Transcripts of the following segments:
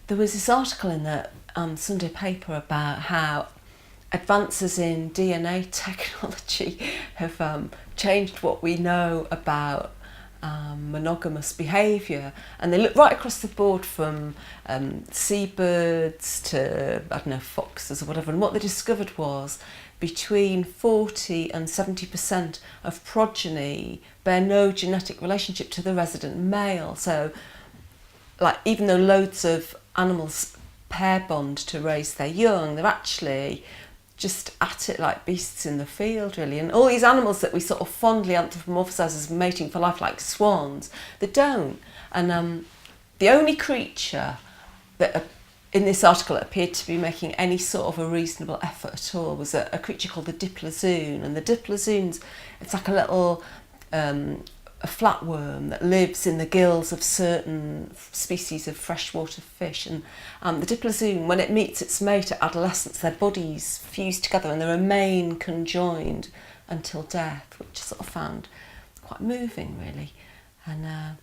there was this article in the Sunday paper about how advances in DNA technology have changed what we know about monogamous behaviour, and they look right across the board from seabirds to, I don't know, foxes or whatever, and what they discovered was between 40 and 70% of progeny bear no genetic relationship to the resident male. So, like, even though loads of animals pair bond to raise their young, they're actually just at it like beasts in the field, really. And all these animals that we sort of fondly anthropomorphise as mating for life, like swans, they don't. And the only creature that in this article appeared to be making any sort of a reasonable effort at all was a creature called the diplozoon. And the diplozoon's, it's like a little a flatworm that lives in the gills of certain species of freshwater fish. And the diplozoon, when it meets its mate at adolescence, their bodies fuse together and they remain conjoined until death, which I sort of found quite moving, really. And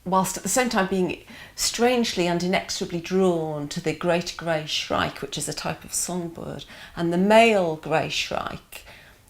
whilst at the same time being strangely and inexorably drawn to the Great Grey Shrike, which is a type of songbird, and the male grey shrike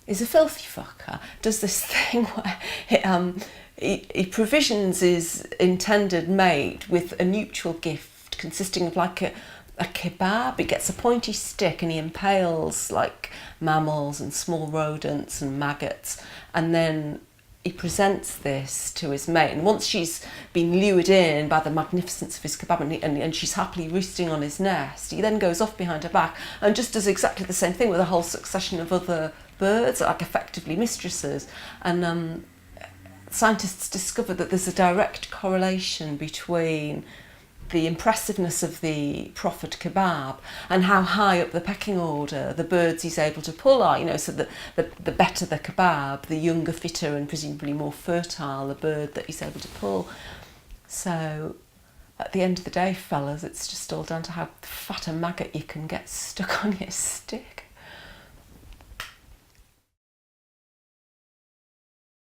is a filthy fucker, does this thing where he provisions his intended mate with a nuptial gift consisting of like a kebab. He gets a pointy stick and he impales like mammals and small rodents and maggots, and then he presents this to his mate. And once she's been lured in by the magnificence of his kebab and she's happily roosting on his nest, he then goes off behind her back and just does exactly the same thing with a whole succession of other birds, like effectively mistresses. And scientists discovered that there's a direct correlation between the impressiveness of the proffered kebab and how high up the pecking order the birds he's able to pull are, you know, so that the better the kebab, the younger, fitter and presumably more fertile the bird that he's able to pull. So at the end of the day, fellas, it's just all down to how fat a maggot you can get stuck on your stick.